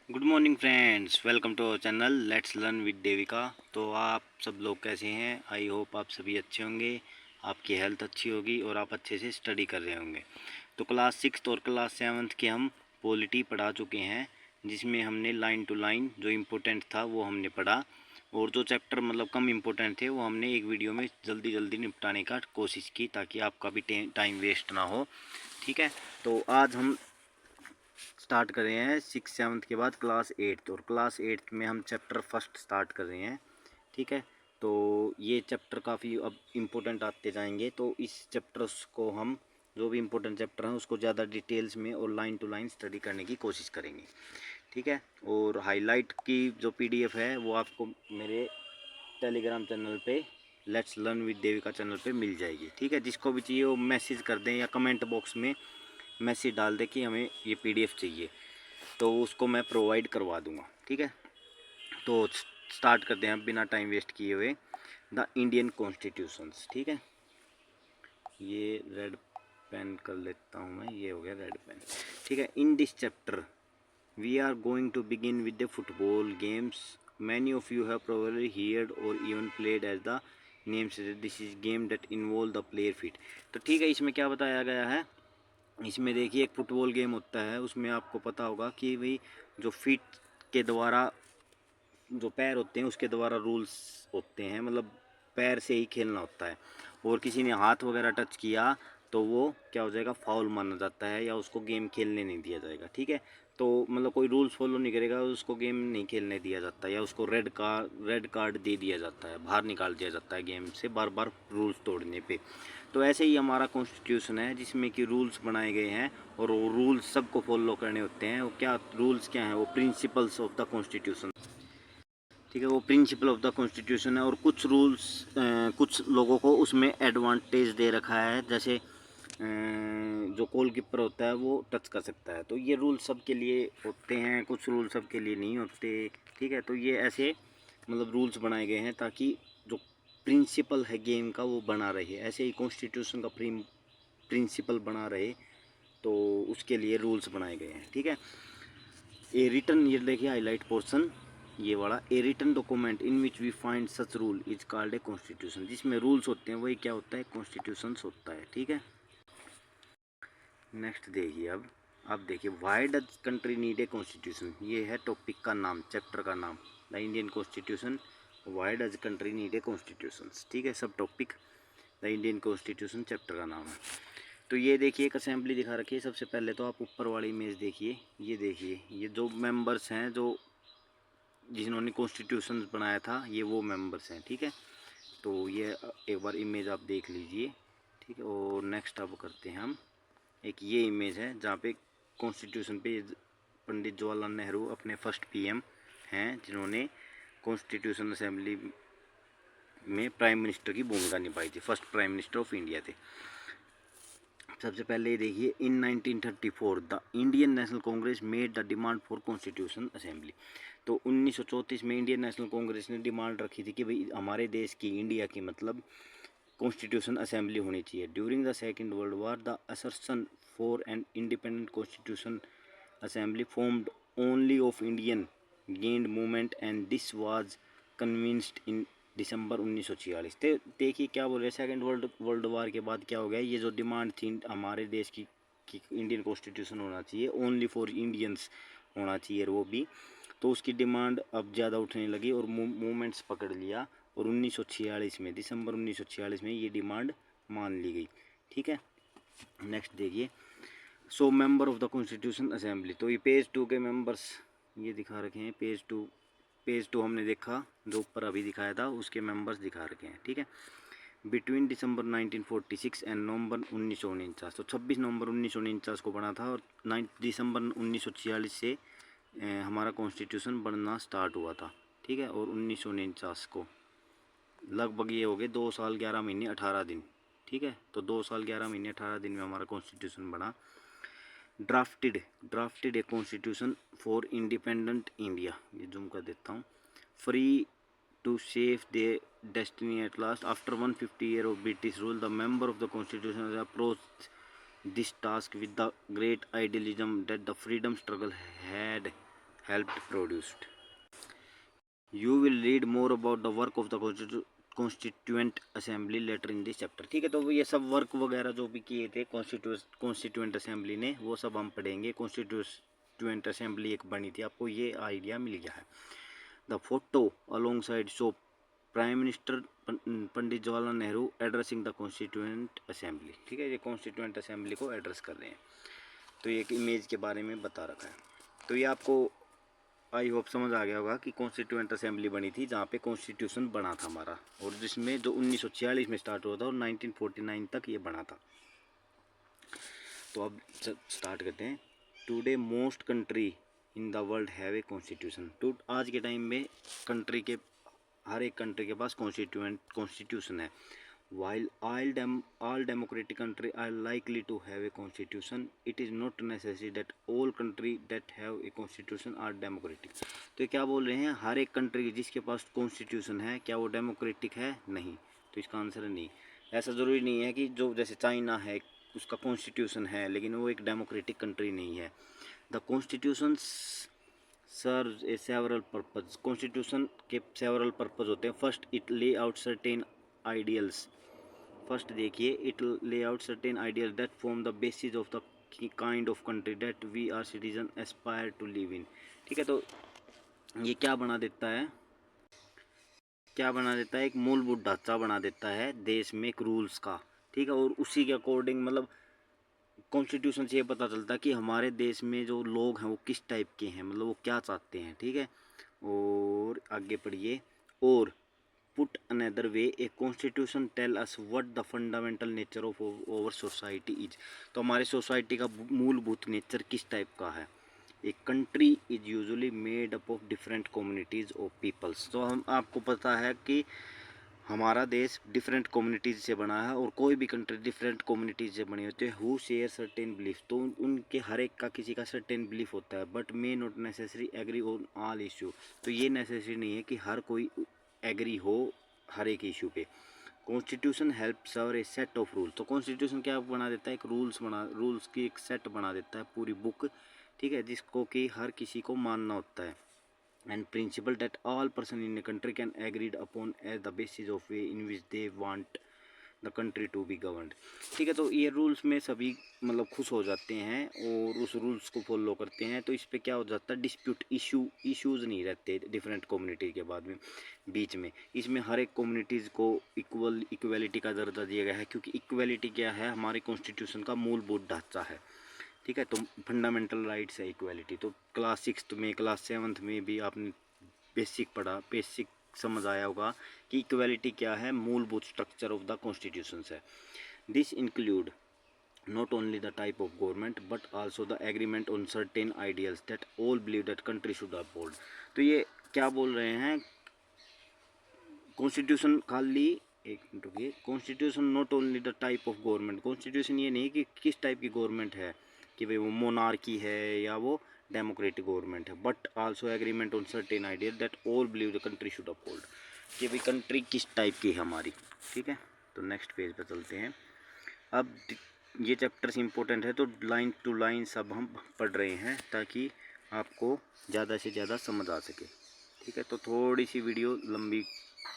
Good morning friends, welcome to our channel let's learn with Devika. तो आप सब लोग कैसे हैं? आई होप आप सभी अच्छे होंगे, आपकी हेल्थ अच्छी होगी और आप अच्छे से स्टडी कर रहे होंगे। तो क्लास 6 और क्लास 7 के हम पॉलिटी पढ़ा चुके हैं, जिसमें हमने लाइन टू लाइन जो इम्पोर्टेंट था वो हमने पढ़ा, और जो चैप्टर मतलब कम इम्पोर्टेंट थे वो हमने एक वीडियो में जल्दी जल्दी निपटाने का कोशिश की, ताकि आपका भी टाइम वेस्ट ना हो। ठीक है, तो आज हम स्टार्ट कर रहे हैं 6 7 के बाद क्लास 8, और क्लास 8 में हम चैप्टर फर्स्ट स्टार्ट कर रहे हैं। ठीक है, तो ये चैप्टर काफ़ी अब इम्पोर्टेंट आते जाएंगे, तो इस चैप्टर्स को हम जो भी इम्पोर्टेंट चैप्टर हैं उसको ज़्यादा डिटेल्स में और लाइन टू लाइन स्टडी करने की कोशिश करेंगे। ठीक है, और हाईलाइट की जो पीडीएफ है वो आपको मेरे टेलीग्राम चैनल पे let's learn with Devika channel पे मिल जाएगी। ठीक है, जिसको भी चाहिए वो मैसेज कर दें या कमेंट बॉक्स में मैसेज डाल दें कि हमें ये पीडीएफ चाहिए, तो उसको मैं प्रोवाइड करवा दूंगा। ठीक है, तो स्टार्ट करते हैं बिना टाइम वेस्ट किए हुए। The Indian constitutions. ठीक है, ये रेड पेन कर लेता हूँ मैं, ये हो गया रेड पेन। ठीक है, in this chapter we are going to begin with the football games. Many of you have probably heard or even played as the names. This is game that involve the player fit. तो ठीक है, इसमें क्या बताया गया है, इसमें देखिए एक फुटबॉल गेम होता है, उसमें आपको पता होगा कि भाई जो फीट के द्वारा जो पैर होते हैं उसके द्वारा रूल्स होते हैं, मतलब पैर से ही खेलना होता है, और किसी ने हाथ वगैरह टच किया तो वो क्या हो जाएगा, फाउल माना जाता है, या उसको गेम खेलने नहीं दिया जाएगा। ठीक है, तो मतलब कोई रूल्स फॉलो नहीं करेगा उसको गेम नहीं खेलने दिया जाता, या उसको रेड कार्ड दे दिया जाता है, बाहर निकाल दिया जाता है गेम से बार बार रूल्स तोड़ने पे। तो ऐसे ही हमारा कॉन्स्टिट्यूशन है, जिसमें कि रूल्स बनाए गए हैं, और वो रूल्स सबको फॉलो करने होते हैं। वो क्या रूल्स क्या हैं, वो प्रिंसिपल्स ऑफ द कॉन्स्टिट्यूशन। ठीक है, वो प्रिंसिपल ऑफ द कॉन्स्टिट्यूशन है, और कुछ रूल्स कुछ लोगों को उसमें एडवांटेज दे रखा है, जैसे जो गोलकीपर होता है वो टच कर सकता है। तो ये रूल सब के लिए होते हैं, कुछ रूल सब के लिए नहीं होते। ठीक है, तो ये ऐसे मतलब रूल्स बनाए गए हैं ताकि जो प्रिंसिपल है गेम का वो बना रहे, ऐसे ही कॉन्स्टिट्यूशन का प्रिंसिपल बना रहे, तो उसके लिए रूल्स बनाए गए हैं। ठीक है, ए रिटन, ये देखिए हाईलाइट पोर्शन ये वाला, a written document in which we find such rule is called a constitution. जिसमें रूल्स होते हैं वही क्या होता है, कॉन्स्टिट्यूशन होता है। ठीक है, नेक्स्ट देखिए, अब देखिए why does country need a constitution. ये है टॉपिक का नाम, चैप्टर का नाम, the Indian constitution, why does country need a constitution. ठीक है, सब topic the Indian constitution chapter का नाम है। तो ये देखिए एक असेंबली दिखा रखी है। सबसे पहले तो आप ऊपर वाली इमेज देखिए, ये देखिए ये जो मेंबर्स हैं, जो जिन्होंने कॉन्स्टिट्यूशन बनाया था, ये वो मेंबर्स हैं। ठीक है, तो ये एक बार इमेज आप देख लीजिए। ठीक है, और नेक्स्ट अब करते हैं हम, एक ये इमेज है जहाँ पे कॉन्स्टिट्यूशन पे पंडित जवाहरलाल नेहरू अपने फर्स्ट पीएम हैं, जिन्होंने कॉन्स्टिट्यूशन असेंबली में प्राइम मिनिस्टर की भूमिका निभाई थी, first prime minister of India थे। सबसे पहले देखिए, इन 1934 the Indian national Congress made the demand for constitution assembly. तो 1934 में इंडियन नेशनल कांग्रेस ने डिमांड रखी थी कि भाई हमारे देश की, इंडिया की मतलब, कॉन्स्टिट्यूशन असेंबली होनी चाहिए। During the second world war the assertion for an independent constitution assembly formed only of Indian gained movement and this was convinced in December 1946। देखिए क्या बोल रहे हैं, सेकेंड वर्ल्ड वार के बाद क्या हो गया, ये जो डिमांड थी हमारे देश की कि इंडियन कॉन्स्टिट्यूशन होना चाहिए, ओनली फॉर इंडियंस होना चाहिए वो भी, तो उसकी डिमांड अब ज़्यादा उठने लगी और मूवमेंट्स पकड़ लिया, और 1946 में, दिसंबर 1946 में ये डिमांड मान ली गई। ठीक है, नेक्स्ट देखिए, so member of the constitution assembly. तो ये पेज 2 के मेंबर्स ये दिखा रखे हैं, पेज टू हमने देखा, जो ऊपर अभी दिखाया था उसके मेंबर्स दिखा रखे हैं। ठीक है, बिटवीन दिसंबर 1946 एंड नवंबर 1949। तो 26 नवंबर 1949 को बना था, और 9 दिसंबर 1946 से हमारा कॉन्स्टिट्यूशन बनना स्टार्ट हुआ था। ठीक है, और 1949 को लगभग ये हो गए 2 साल 11 महीने 18 दिन। ठीक है, तो 2 साल 11 महीने 18 दिन में हमारा कॉन्स्टिट्यूशन बना। Drafted a constitution for independent India, ये जूम कर देता हूँ, free to save their destiny at last. After 150 years of British rule, the member of the Constitution has approached this task with the great idealism that the freedom struggle had helped produced. You will read more about the work of the constituent assembly later in this chapter. ठीक है, तो ये सब work वगैरह जो भी किए थे कॉन्स्टिट्यूएंट असेंबली ने, वो सब हम पढ़ेंगे। कॉन्स्टिट्यूएंट असेंबली एक बनी थी, आपको ये आइडिया मिल गया है। The photo along side show prime minister Pandit Jawaharlal Nehru addressing the constituent assembly. ठीक है, ये कॉन्स्टिट्यूएंट असेंबली को एड्रेस कर रहे हैं। तो ये एक इमेज के बारे में बता रखा है। तो ये आपको आई होप समझ आ गया होगा कि कॉन्स्टिट्यूएंट असेंबली बनी थी जहाँ पे कॉन्स्टिट्यूशन बना था हमारा, और जिसमें जो 1946 में स्टार्ट हुआ था और 1949 तक ये बना था। तो अब स्टार्ट करते हैं। Today most country in the world have a constitution. तो आज के टाइम में कंट्री के हर एक कंट्री के पास कॉन्स्टिट्यूशन है। While all democratic countries are likely to have a constitution, it is not necessary that all countries that have a constitution are democratic. तो क्या बोल रहे हैं, हर एक कंट्री जिसके पास कॉन्स्टिट्यूशन है क्या वो डेमोक्रेटिक है? नहीं। तो इसका आंसर है नहीं। ऐसा ज़रूरी नहीं है कि जो जैसे चाइना है उसका कॉन्स्टिट्यूशन है लेकिन वो एक डेमोक्रेटिक कंट्री नहीं है। The constitution serve a several purpose. Constitution के सेवरल पर्पज होते हैं। First, it lay out certain ideals. First देखिए, it lay out certain ideal that form the basis of the kind of country that we are citizen aspire to live in. ठीक है, तो ये क्या बना देता है, एक मूलभूत ढांचा बना देता है देश में एक रूल्स का। ठीक है, और उसी के अकॉर्डिंग मतलब कॉन्स्टिट्यूशन से ये पता चलता है कि हमारे देश में जो लोग हैं वो किस टाइप के हैं, मतलब वो क्या चाहते हैं। ठीक है, और आगे पढ़िए। और put another way, a constitution tell us what the fundamental nature of our society is. तो हमारे सोसाइटी का मूलभूत नेचर किस टाइप का है। A country is usually made up of different communities of peoples. तो हम आपको पता है कि हमारा देश डिफरेंट कम्युनिटीज़ से बना है, और कोई भी कंट्री डिफरेंट कम्युनिटीज़ से बनी होती है। हु शेयर सर्टेन बिलीफ, तो उनके हर एक का किसी का सर्टेन बिलीफ होता है। But may not necessary agree on all issue. तो ये नेसेसरी नहीं है कि हर कोई एग्री हो हर एक इशू पे। Constitution help serve a set of rule. तो कॉन्स्टिट्यूशन क्या बना देता है, एक रूल्स की एक सेट बना देता है, पूरी बुक। ठीक है, जिसको कि हर किसी को मानना होता है। And principle that all person in a country can agreed upon as the basis of way in which they want the country to be governed. ठीक है, तो ये रूल्स में सभी मतलब खुश हो जाते हैं और उस रूल्स को फॉलो करते हैं। तो इस पे क्या हो जाता है, डिस्प्यूट इश्यूज़ नहीं रहते डिफरेंट कम्युनिटी के बाद में बीच में। इसमें हर एक कम्युनिटीज़ को इक्वलिटी का दर्जा दिया गया है, क्योंकि इक्वलिटी क्या है, हमारे कॉन्स्टिट्यूशन का मूलभूत ढांचा है। ठीक है, तो फंडामेंटल राइट्स है इक्वलिटी। तो क्लास 6 में, क्लास 7 में भी आपने बेसिक समझ आया होगा कि इक्वलिटी क्या है, मूलभूत स्ट्रक्चर ऑफ द कॉन्स्टिट्यूशन है। This include not only the type of government but also the agreement on certain ideals that all believe that country should uphold। तो ये क्या बोल रहे हैं, कॉन्स्टिट्यूशन खाली, एक मिनट रुकिए, constitution not only the type of government. Constitution ये नहीं कि किस टाइप की गवर्नमेंट है, कि भाई वो मोनार्की है या वो डेमोक्रेटिक गवर्नमेंट है, but also agreement on certain idea that all believe the country should uphold, कि भाई कंट्री किस टाइप की है हमारी। ठीक है, तो नेक्स्ट पेज पर चलते हैं। अब ये चैप्टर्स इंपॉर्टेंट है तो लाइन टू लाइन सब हम पढ़ रहे हैं ताकि आपको ज़्यादा से ज़्यादा समझ आ सके। ठीक है, तो थोड़ी सी वीडियो लंबी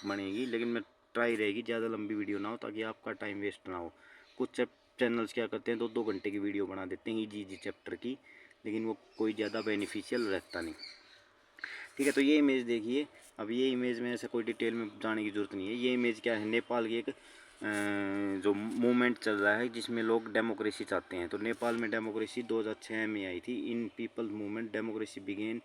बनेगी, लेकिन मैं ट्राई रहेगी ज़्यादा लंबी वीडियो ना हो ताकि आपका टाइम वेस्ट ना हो। कुछ चैनल्स क्या करते हैं, 2-2 घंटे की वीडियो बना देते हैं इजी चैप्टर की, लेकिन वो कोई ज़्यादा बेनिफिशियल रहता नहीं। ठीक है, तो ये इमेज देखिए। अब ये इमेज में ऐसा कोई डिटेल में जाने की ज़रूरत नहीं है। ये इमेज क्या है, नेपाल की एक जो मूवमेंट चल रहा है जिसमें लोग डेमोक्रेसी चाहते हैं। तो नेपाल में डेमोक्रेसी 2006 में आई थी। In people movement democracy began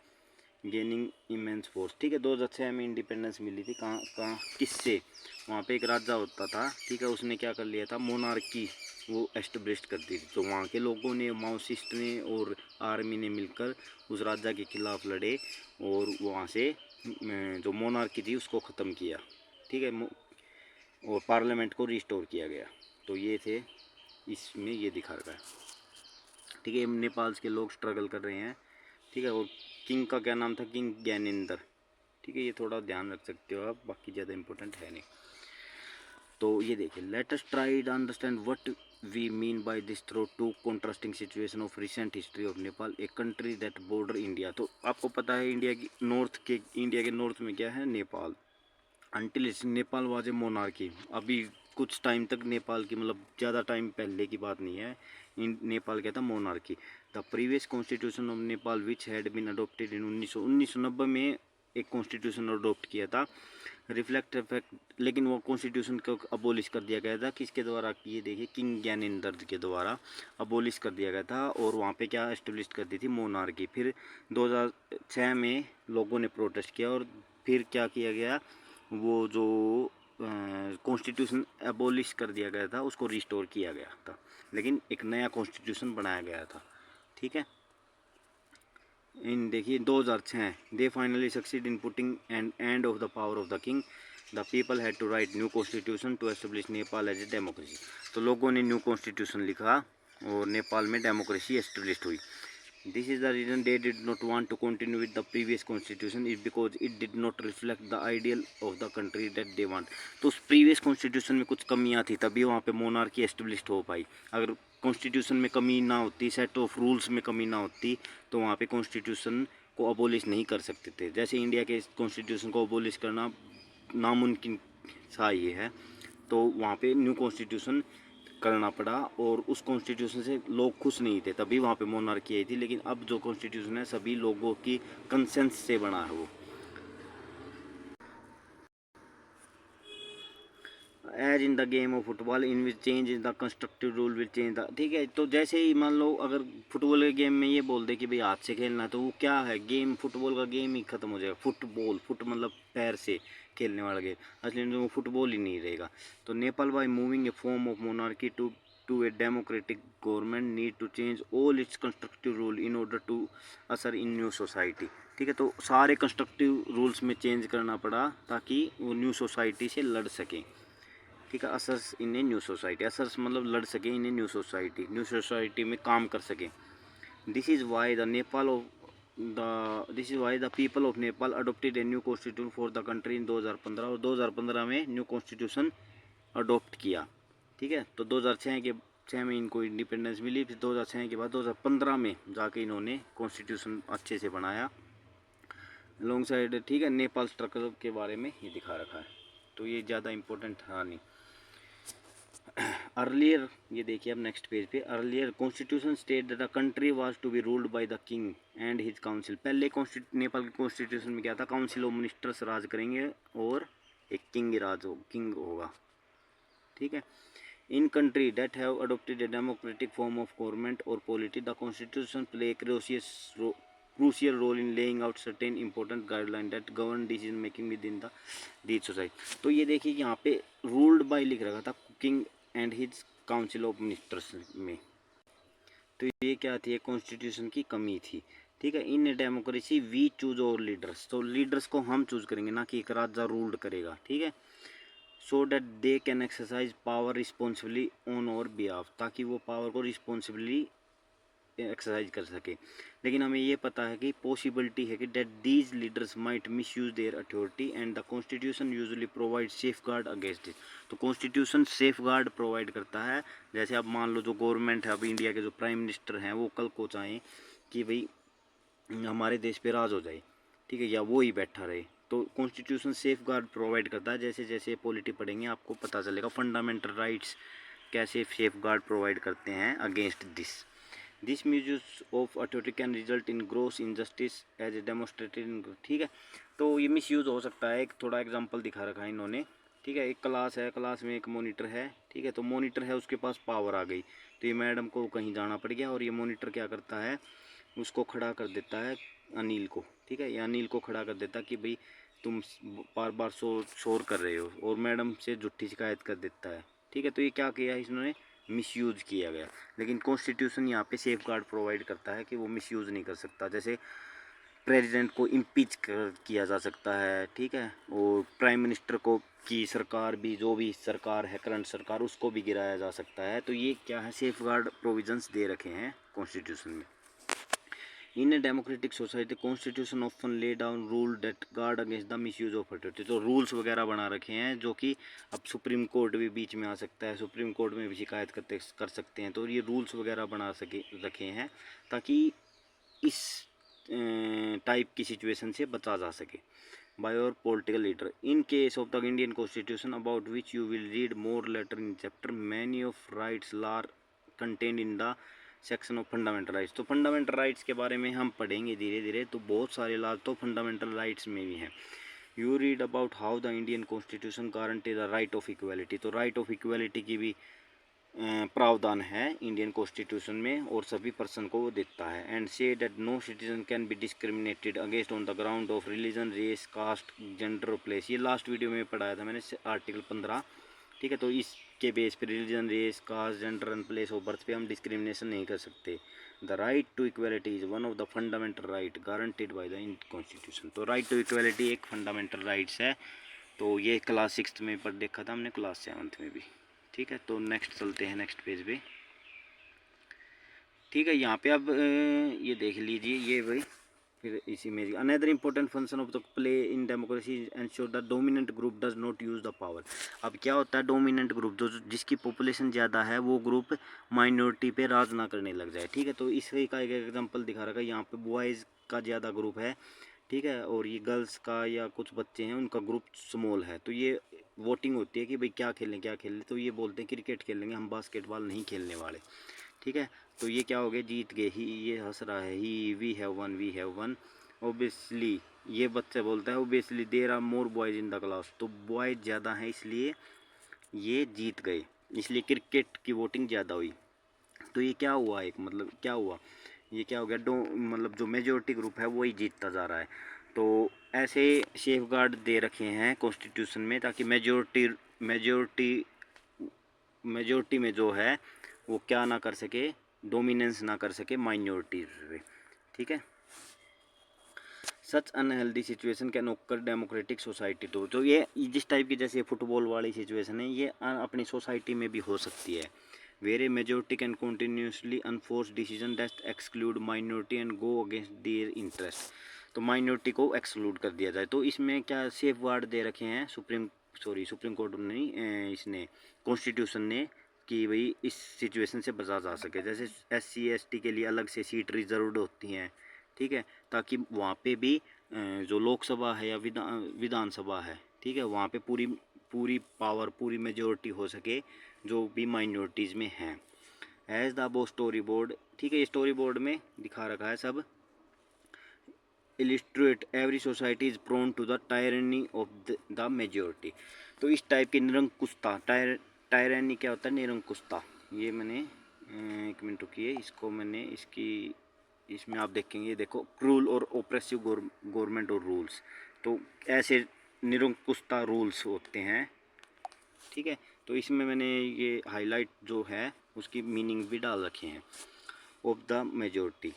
gaining immense force. ठीक है, 2006 में इंडिपेंडेंस मिली थी। कहाँ किससे, वहाँ पे एक राजा होता था। ठीक है, उसने क्या कर लिया था, मोनार्की वो एस्टेब्लिश कर दी थी। तो वहाँ के लोगों ने, माओसिस्ट ने और आर्मी ने मिलकर उस राजा के खिलाफ लड़े और वहाँ से जो मोनार्की थी उसको ख़त्म किया। ठीक है, और पार्लियामेंट को रिस्टोर किया गया। तो ये थे, इसमें ये दिखा रखा है। ठीक है, नेपाल के लोग स्ट्रगल कर रहे हैं। ठीक है, और किंग का क्या नाम था, किंग ज्ञानेंद्र। ठीक है, ये थोड़ा ध्यान रख सकते हो आप, बाकी ज़्यादा इंपॉर्टेंट है नहीं। तो ये देखिए, let us try to understand what we mean by this through two contrasting situation of recent history of Nepal, a country that border India। तो आपको पता है इंडिया के नॉर्थ में क्या है, Nepal. Until Nepal was a monarchy, अभी कुछ टाइम तक नेपाल की, मतलब ज़्यादा टाइम पहले की बात नहीं है, नेपाल क्या था, monarchy. The previous constitution of Nepal which had been adopted in 1990 में एक कॉन्स्टिट्यूशन अडोप्ट किया था, रिफ्लेक्ट इफेक्ट, लेकिन वो कॉन्स्टिट्यूशन को अबोलिश कर दिया गया था। किसके द्वारा, ये देखिए किंग ज्ञानेंद्र के द्वारा अबोलिश कर दिया गया था, और वहाँ पे क्या एस्टेब्लिश कर दी थी, मोनार्की। फिर 2006 में लोगों ने प्रोटेस्ट किया, और फिर क्या किया गया, वो जो कॉन्स्टिट्यूशन एबोलिश कर दिया गया था उसको रिस्टोर किया गया था, लेकिन एक नया कॉन्स्टिट्यूशन बनाया गया था। ठीक है, इन देखिए 2006 they finally succeed in putting and end of the power of the king, the people had to write new constitution to establish Nepal as a democracy. तो लोगों ने न्यू कॉन्स्टिट्यूशन लिखा और नेपाल में डेमोक्रेसी एस्टेब्लिश हुई। This is the reason they did not want to continue with the previous constitution, is because it did not reflect the ideal of the country that they want। तो उस previous constitution में कुछ कमियां थी, तभी वहाँ पे मोनार्की एस्टेब्लिश हो पाई। अगर कॉन्स्टिट्यूशन में कमी ना होती, सेट ऑफ रूल्स में कमी ना होती, तो वहाँ पे कॉन्स्टिट्यूशन को अबोलिश नहीं कर सकते थे। जैसे इंडिया के कॉन्स्टिट्यूशन को अबोलिश करना नामुमकिन सा ये है, तो वहाँ पे न्यू कॉन्स्टिट्यूशन करना पड़ा, और उस कॉन्स्टिट्यूशन से लोग खुश नहीं थे, तभी वहाँ पे मोनार्की आई थी। लेकिन अब जो कॉन्स्टिट्यूशन है सभी लोगों की कंसेंस से बना है वो। As in the game of football in which change in the constructive rule will change the, ठीक है। तो जैसे ही मान लो अगर फुटबॉल के गेम में ये बोल दे कि भाई हाथ से खेलना है, तो वो क्या है, गेम, फुटबॉल का गेम ही खत्म हो जाएगा। फुटबॉल, फुट मतलब पैर से खेलने वाला गेम, असली में वो फुटबॉल ही नहीं रहेगा। तो Nepal by moving a form of monarchy to a democratic government need to change all its constructive rule in order to usher in new society. ठीक है, तो सारे कंस्ट्रक्टिव रूल्स में चेंज करना पड़ा ताकि वो न्यू सोसाइटी से लड़ सकें। ठीक है, असर्स इन ए न्यू सोसाइटी, असर्स मतलब लड़ सके इन ए न्यू सोसाइटी में काम कर सके। This is why the people of Nepal adopted a new constitution for the country in 2015, और 2015 में न्यू कॉन्स्टिट्यूशन अडोप्ट किया। ठीक है, तो 2006 में इनको इंडिपेंडेंस मिली, फिर 2006 के बाद 2015 में जाके इन्होंने कॉन्स्टिट्यूशन अच्छे से बनाया लॉन्ग साइड। ठीक है, नेपाल स्ट्रक्चर के बारे में ये दिखा रखा है, तो ये ज़्यादा इम्पोर्टेंट था नहीं। अर्लियर, ये देखिए अब नेक्स्ट पेज पे, earlier constitution state that the country was to be ruled by the king and his council. पहले नेपाल के कॉन्स्टिट्यूशन में क्या था, काउंसिल ऑफ मिनिस्टर्स राज करेंगे और एक किंग होगा। ठीक है, in country that have adopted a democratic form of government और polity the constitution play crucial role in laying out certain important guidelines that govern decision making within the society। तो ये देखिए कि यहाँ पे रूल्ड बाय लिख रखा था king and his council of ministers में, तो ये क्या थी, कॉन्स्टिट्यूशन की कमी थी। ठीक है, इन डेमोक्रेसी वी चूज और लीडर्स, तो लीडर्स को हम चूज करेंगे, ना कि एक राजा रूल्ड करेगा। ठीक है, so that they can exercise power responsibly on और बिहाफ, ताकि वो पावर को रिस्पॉन्सिबली एक्सरसाइज कर सके। लेकिन हमें ये पता है कि पॉसिबिलिटी है कि that these leaders might misuse their authority and the constitution usually provide safeguard against this. तो कॉन्स्टिट्यूशन सेफ गार्ड प्रोवाइड करता है। जैसे अब मान लो जो गवर्नमेंट है, अब इंडिया के जो प्राइम मिनिस्टर हैं, वो कल को चाहें कि भाई हमारे देश पे राज हो जाए, ठीक है, या वो ही बैठा रहे, तो कॉन्स्टिट्यूशन सेफ गार्ड प्रोवाइड करता है। जैसे जैसे पॉलिटी पढ़ेंगे आपको पता चलेगा फंडामेंटल राइट्स कैसे सेफ गार्ड प्रोवाइड करते हैं against this misuse of authority can result in gross injustice as a demonstrated in. ठीक है, तो ये मिसयूज हो सकता है। एक थोड़ा एग्जांपल दिखा रखा है इन्होंने। ठीक है, एक क्लास है, क्लास में एक मॉनिटर है। ठीक है, तो मॉनिटर है, उसके पास पावर आ गई, तो ये मैडम को कहीं जाना पड़ गया, और ये मॉनिटर क्या करता है, उसको खड़ा कर देता है, अनिल को। ठीक है, ये अनिल को खड़ा कर देता कि भाई तुम बार बार शोर कर रहे हो, और मैडम से झूठी शिकायत कर देता है। ठीक है, तो ये क्या किया इन्होंने, मिसयूज किया गया। लेकिन कॉन्स्टिट्यूशन यहाँ पे सेफ गार्ड प्रोवाइड करता है कि वो मिसयूज नहीं कर सकता। जैसे प्रेसिडेंट को इम्पीच किया जा सकता है। ठीक है, और प्राइम मिनिस्टर को की सरकार भी, जो भी सरकार है करंट सरकार, उसको भी गिराया जा सकता है। तो ये क्या है, सेफ गार्ड प्रोविजंस दे रखे हैं कॉन्स्टिट्यूशन में। In a democratic society constitution often lay down rule that guard against the misuse of authority. तो रूल्स वगैरह बना रखे हैं जो कि अब सुप्रीम कोर्ट भी बीच में आ सकता है, सुप्रीम कोर्ट में भी शिकायत कर सकते हैं। तो ये रूल्स वगैरह बना रखे हैं ताकि इस टाइप की सिचुएशन से बचा जा सके। By your political leader in case of the Indian constitution about which you will read more later in chapter many of rights are contained in the section of fundamental rights. तो fundamental rights के बारे में हम पढ़ेंगे धीरे धीरे। तो बहुत सारे लाज तो फंडामेंटल राइट्स में भी हैं। You read about how the Indian constitution guarantee the right of equality. तो राइट ऑफ इक्वलिटी की भी प्रावधान है इंडियन कॉन्स्टिट्यूशन में और सभी पर्सन को वो देता है। And say that no citizen can be discriminated against on the ground of religion race caste gender place. ये लास्ट वीडियो में पढ़ाया था मैंने आर्टिकल 15, ठीक है। तो इसके बेस पे religion race caste gender and place of birth पे हम डिस्क्रिमिनेशन नहीं कर सकते। The right to equality is one of the fundamental right guaranteed by the Indian constitution. तो राइट टू इक्वलिटी एक फंडामेंटल राइट्स है। तो ये क्लास 6 में पढ़ देखा था हमने, क्लास 7 में भी, ठीक है। तो नेक्स्ट चलते हैं नेक्स्ट पेज पे, ठीक है। यहाँ पे अब ये देख लीजिए, ये भाई फिर इसी में another important function of the play in democracy ensure the dominant group does not use the power. अब क्या होता है, डोमिनेंट ग्रुप जो जिसकी पॉपुलेशन ज़्यादा है वो ग्रुप माइनॉरिटी पे राज ना करने लग जाए, ठीक है। तो इसी का एक एग्जांपल दिखा रखा है यहाँ पे, बॉयज़ का ज़्यादा ग्रुप है, ठीक है, और ये गर्ल्स का या कुछ बच्चे हैं उनका ग्रुप स्मॉल है। तो ये वोटिंग होती है कि भाई क्या खेलें क्या खेलें, तो ये बोलते हैं क्रिकेट खेलेंगे हम, बास्केटबॉल नहीं खेलने वाले, ठीक है। तो ये क्या हो गया, जीत गए ही, ये हंस रहा है ही, वी हैव वन ओबियसली। ये बच्चा बोलता है obviously there are more boys in the class. तो बॉयज़ ज़्यादा हैं इसलिए ये जीत गए, इसलिए क्रिकेट की वोटिंग ज़्यादा हुई। तो ये क्या हुआ, एक मतलब क्या हुआ, ये क्या हो गया, मतलब जो मेजोरिटी ग्रुप है वही जीतता जा रहा है। तो ऐसे सेफगार्ड दे रखे हैं कॉन्स्टिट्यूशन में ताकि मेजोरिटी में जो है वो क्या ना कर सके, डोमिनेंस ना कर सके माइनॉरिटी पे, ठीक है। सच अनहेल्दी सिचुएशन कैन ओकर डेमोक्रेटिक सोसाइटी। तो जो ये जिस टाइप की जैसे फुटबॉल वाली सिचुएशन है ये अपनी सोसाइटी में भी हो सकती है। Where a majority can continuously enforce decision that exclude minority and go against their interest. तो माइनॉरिटी को एक्सक्लूड कर दिया जाए। तो इसमें क्या सेफ गार्ड दे रखे हैं सुप्रीम कोर्ट नहीं, इसने कॉन्स्टिट्यूशन ने, कि भाई इस सिचुएशन से बचा जा सके। जैसे SC ST के लिए अलग से सीट रिजर्व्ड होती हैं, ठीक है, ताकि वहाँ पे भी जो लोकसभा है या विधानसभा है, ठीक है, वहाँ पे पूरी पावर, पूरी मेजोरिटी हो सके जो भी माइनॉरिटीज़ में हैं। As the above story board, ठीक है, ये स्टोरी बोर्ड में दिखा रखा है सब। Illustrate every society is prone to the tyranny of the majority. तो इस टाइप की निरंकुशता, टायरनी क्या होता है, निरंकुशता। ये मैंने एक मिनट रुकिए, इसको मैंने इसमें आप देखेंगे, देखो क्रूल और ओप्रेसिव गवर्नमेंट और रूल्स। तो ऐसे निरंकुशता रूल्स होते हैं, ठीक है। तो इसमें मैंने ये हाईलाइट जो है उसकी मीनिंग भी डाल रखे हैं, ऑफ द मेजोरिटी।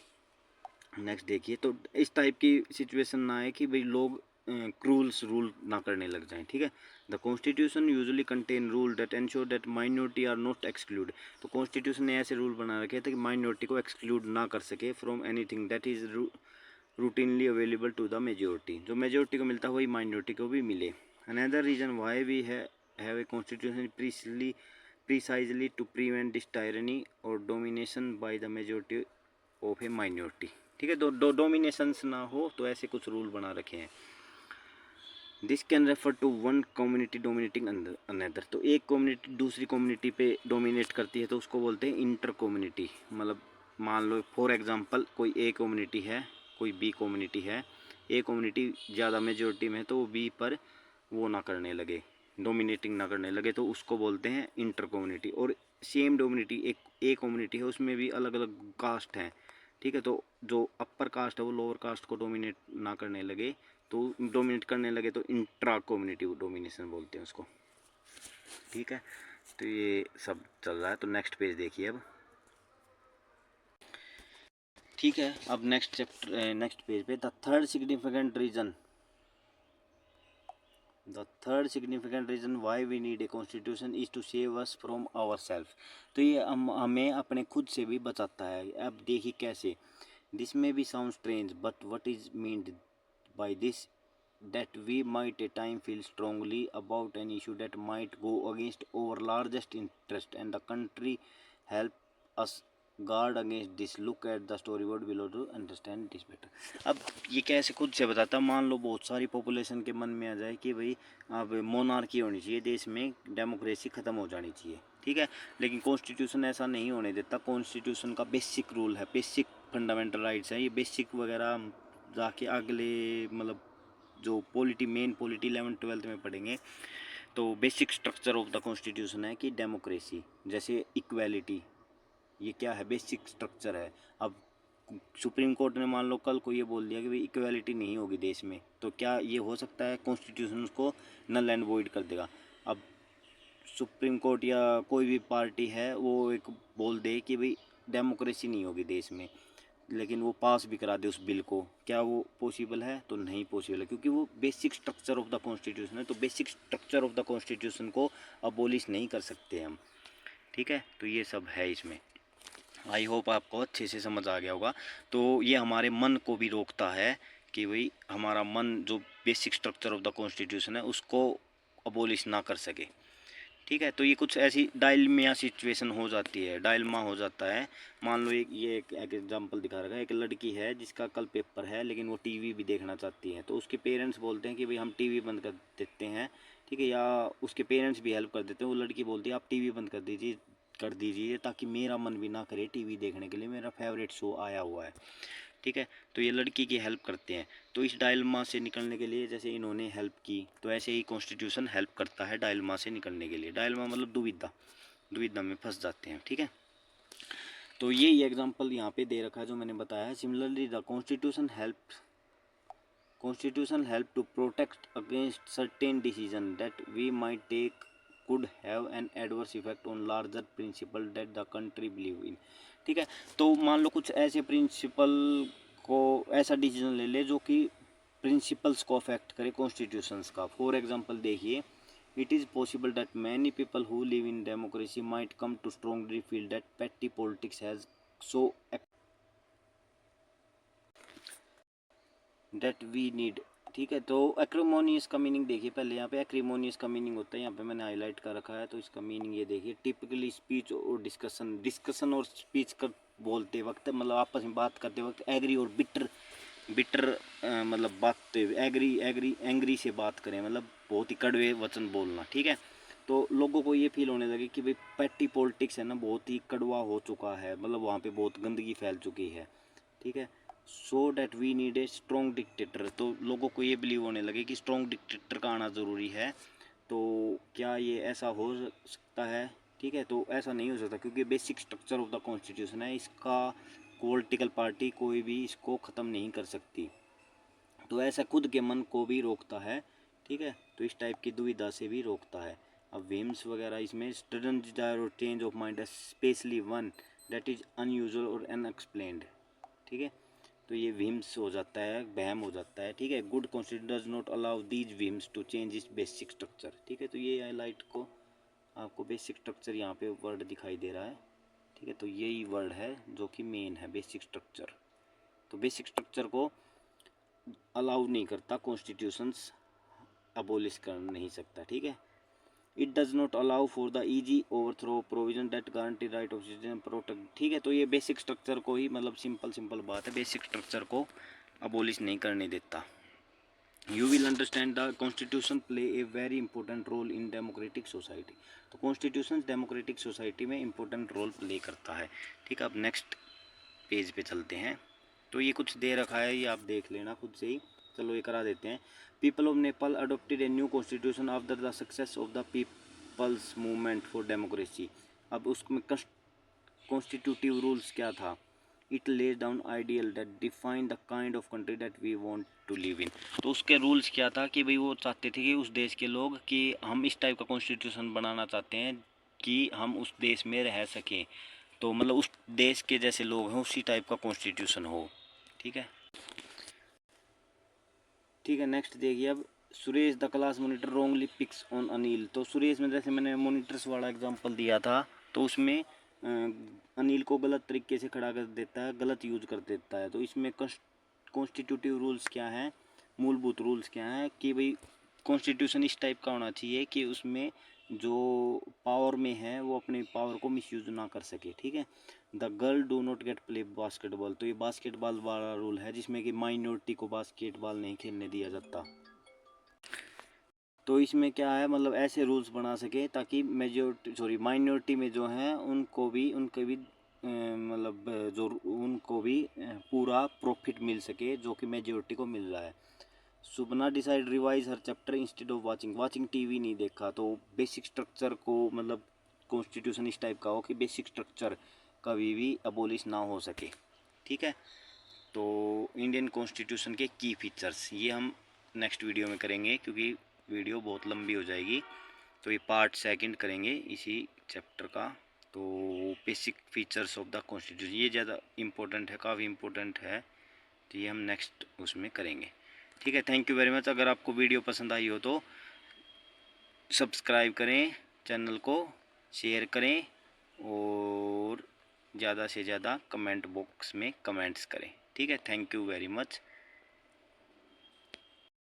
नेक्स्ट देखिए, तो इस टाइप की सिचुएशन ना आए कि भाई लोग क्रूल्स रूल ना करने लग जाएं, ठीक है। The constitution usually contain rule that ensure that minority are not exclude. तो कॉन्स्टिट्यूशन ने ऐसे रूल बना रखे थे कि माइनॉरिटी को एक्सक्लूड ना कर सके from anything that is routinely available to the majority. जो मेजोरिटी को मिलता है वही माइनॉरिटी को भी मिले। Another reason why we have a constitution precisely to prevent this tyranny or domination by the majority of a minority, ठीक है। दो डोमिनेशंस ना हो तो ऐसे कुछ रूल बना रखे हैं। This can refer to one community dominating another. तो एक कम्युनिटी दूसरी कम्युनिटी पे डोमिनेट करती है तो उसको बोलते हैं इंटर कम्युनिटी। मतलब मान लो फॉर एग्जांपल कोई ए कम्युनिटी है, कोई बी कम्युनिटी है, ए कम्युनिटी ज़्यादा मेजोरिटी में है तो वो बी पर वो ना करने लगे, डोमिनेटिंग ना करने लगे, तो उसको बोलते हैं इंटर कम्युनिटी। और सेम डोमिनिटी एक ए कम्युनिटी है उसमें भी अलग अलग कास्ट हैं, ठीक है। तो जो अपर कास्ट है वो लोअर कास्ट को डोमिनेट ना करने लगे, तो डोमिनेट करने लगे तो इंट्रा कम्युनिटी डोमिनेशन बोलते हैं उसको, ठीक है। तो ये सब चल रहा है। तो नेक्स्ट पेज देखिए अब, ठीक है। अब नेक्स्ट नेक्स्ट पेज पे the third significant reason why we need a constitution is to save us from our self. तो ये हमें अपने खुद से भी बचाता है। अब देखिए कैसे, this may be sound strange but what is meant by this that we might at time feel strongly about an issue that might go against our largest interest and the country help us guard against this. Look at the storyboard below to understand this better. अब ये कैसे खुद से बताता, मान लो बहुत सारी population के मन में आ जाए कि भाई अब मोनार्की होनी चाहिए देश में, डेमोक्रेसी ख़त्म हो जानी चाहिए, ठीक है, लेकिन कॉन्स्टिट्यूशन ऐसा नहीं होने देता। कॉन्स्टिट्यूशन का बेसिक रूल है, बेसिक फंडामेंटल राइट्स हैं, ये बेसिक वगैरह जाके अगले मतलब जो मेन पॉलिटी 11th-12th में पढ़ेंगे। तो basic structure of the constitution है कि डेमोक्रेसी, जैसे इक्वालिटी, ये क्या है, बेसिक स्ट्रक्चर है। अब सुप्रीम कोर्ट ने मान लो कल को ये बोल दिया कि भाई इक्वालिटी नहीं होगी देश में, तो क्या ये हो सकता है? कॉन्स्टिट्यूशन उसको नल एंड वॉइड कर देगा। अब सुप्रीम कोर्ट या कोई भी पार्टी है वो एक बोल दे कि भाई डेमोक्रेसी नहीं होगी देश में, लेकिन वो पास भी करा दे उस बिल को, क्या वो पॉसिबल है? तो नहीं पॉसिबल है, क्योंकि वो basic structure of the constitution है। तो basic structure of the constitution को अबोलिश नहीं कर सकते हम, ठीक है। तो ये सब है इसमें, आई होप आपको अच्छे से समझ आ गया होगा। तो ये हमारे मन को भी रोकता है कि भाई हमारा मन जो basic structure of the constitution है उसको अबोलिश ना कर सके, ठीक है। तो ये कुछ ऐसी डायलमिया सिचुएशन हो जाती है, डायलमा हो जाता है। मान लो एक एग्जांपल दिखा रखा है, एक लड़की है जिसका कल पेपर है लेकिन वो टीवी भी देखना चाहती है, तो उसके पेरेंट्स बोलते हैं कि भाई हम टीवी बंद कर देते हैं, ठीक है, या उसके पेरेंट्स भी हेल्प कर देते हैं। वो लड़की बोलती है आप टीवी बंद कर दीजिए ताकि मेरा मन भी ना करे टीवी देखने के लिए, मेरा फेवरेट शो आया हुआ है, ठीक है। तो ये लड़की की हेल्प करते हैं। तो इस डायलमा से निकलने के लिए जैसे इन्होंने हेल्प की, तो ऐसे ही कॉन्स्टिट्यूशन हेल्प करता है डायलमा से निकलने के लिए। डायलमा मतलब दुविधा में फंस जाते हैं, ठीक है। तो ये एग्जांपल यहाँ पे दे रखा है जो मैंने बताया है। Similarly the constitution help to protect against certain decision that we might take could have an adverse effect on larger principle that the country believe in, ठीक है। तो मान लो कुछ ऐसे प्रिंसिपल को ऐसा डिसीजन ले ले जो कि प्रिंसिपल्स को अफेक्ट करे कॉन्स्टिट्यूशंस का। फॉर एग्जांपल देखिए, it is possible that many people who live in democracy might come to strongly feel that petty politics has so that we need, ठीक है। तो एक्रिमोनियस का मीनिंग देखिए, पहले यहाँ पे एक्रिमोनियस का मीनिंग होता है, यहाँ पे मैंने हाईलाइट कर रखा है। तो इसका मीनिंग ये देखिए, टिपिकली स्पीच और डिस्कशन और स्पीच कर बोलते वक्त, मतलब आपस में बात करते वक्त एग्री और बिटर मतलब बात एंग्री से बात करें, मतलब बहुत ही कड़वे वचन बोलना, ठीक है। तो लोगों को ये फील होने लगे कि भाई पेटी पॉलिटिक्स है ना बहुत ही कड़वा हो चुका है, मतलब वहाँ पे बहुत गंदगी फैल चुकी है, ठीक है। So that we need a strong dictator, तो लोगों को ये बिलीव होने लगे कि स्ट्रॉन्ग डिक्टेटर का आना ज़रूरी है। तो क्या ये ऐसा हो सकता है? ठीक है, तो ऐसा नहीं हो सकता क्योंकि basic structure of the constitution है, इसका पॉलिटिकल पार्टी कोई भी इसको ख़त्म नहीं कर सकती। तो ऐसा खुद के मन को भी रोकता है, ठीक है। तो इस टाइप की दुविधा से भी रोकता है। अब विम्स वगैरह इसमें सडन डिजायर और change of mind, specially one that is unusual और अनएक्सप्लेन्ड, ठीक है। तो ये विम्स हो जाता है, वहम हो जाता है, ठीक है। Good constitution does not allow these whims to change is basic structure, ठीक है। तो ये हाईलाइट को आपको बेसिक स्ट्रक्चर यहाँ पे वर्ड दिखाई दे रहा है, ठीक है। तो यही वर्ड है जो कि मेन है, बेसिक स्ट्रक्चर। तो बेसिक स्ट्रक्चर को अलाउ नहीं करता, कॉन्स्टिट्यूशंस अबोलिश कर नहीं सकता, ठीक है। It does not allow for the easy overthrow provision that guarantee right of citizen protect, ठीक है। तो ये बेसिक स्ट्रक्चर को ही, मतलब सिंपल बात है, बेसिक स्ट्रक्चर को अबोलिश नहीं करने देता। You will understand the constitution play a very important role in democratic society. तो कॉन्स्टिट्यूशन डेमोक्रेटिक सोसाइटी में इंपॉर्टेंट रोल प्ले करता है, ठीक है। अब नेक्स्ट पेज पे चलते हैं। तो ये कुछ दे रखा है, ये आप देख लेना खुद से ही। चलो ये करा देते हैं। People of Nepal adopted a new constitution after the success of the peoples movement for democracy. अब उसमें कॉन्स्टिट्यूटिव रूल्स क्या था? It lays down ideal that define the kind of country that we want to live in. तो उसके rules क्या था कि भाई वो चाहते थे कि उस देश के लोग कि हम इस टाइप का कॉन्स्टिट्यूशन बनाना चाहते हैं कि हम उस देश में रह सकें। तो मतलब उस देश के जैसे लोग हैं उसी टाइप का कॉन्स्टिट्यूशन हो, ठीक है। ठीक है, नेक्स्ट देखिए। अब Suresh the class monitor wrongly picks on Anil. तो सुरेश में जैसे मैंने मॉनिटर्स वाला एग्जांपल दिया था, तो उसमें अनिल को गलत तरीके से खड़ा कर देता है, गलत यूज कर देता है। तो इसमें कॉन्स्टिट्यूटिव रूल्स क्या हैं, मूलभूत रूल्स क्या हैं कि भाई कॉन्स्टिट्यूशन इस टाइप का होना चाहिए कि उसमें जो पावर में है वो अपने पावर को मिसयूज ना कर सके, ठीक है। The girl do not gate play basketball, तो ये बास्केटबॉल वाला रूल है जिसमें कि माइनॉरिटी को बास्केटबॉल नहीं खेलने दिया जाता। तो इसमें क्या है, मतलब ऐसे रूल्स बना सके ताकि माइनॉरिटी में जो हैं उनको भी मतलब जो उनको भी पूरा प्रॉफिट मिल सके जो कि मेजोरिटी को मिल रहा है। सुबना decide revise her chapter instead of watching TV नहीं देखा, तो बेसिक स्ट्रक्चर को मतलब कॉन्स्टिट्यूशन इस टाइप का हो कि बेसिक स्ट्रक्चर कभी भी अबोलिश ना हो सके, ठीक है। तो इंडियन कॉन्स्टिट्यूशन के की फीचर्स ये हम नेक्स्ट वीडियो में करेंगे क्योंकि वीडियो बहुत लंबी हो जाएगी। तो ये पार्ट सेकंड करेंगे इसी चैप्टर का। तो basic features of the constitution ये ज़्यादा इम्पोर्टेंट है, काफ़ी इम्पोर्टेंट है, तो ये हम नेक्स्ट उसमें करेंगे, ठीक है। Thank you very much. अगर आपको वीडियो पसंद आई हो तो सब्सक्राइब करें चैनल को, शेयर करें और ज़्यादा से ज़्यादा कमेंट बॉक्स में कमेंट्स करें, ठीक है। Thank you very much.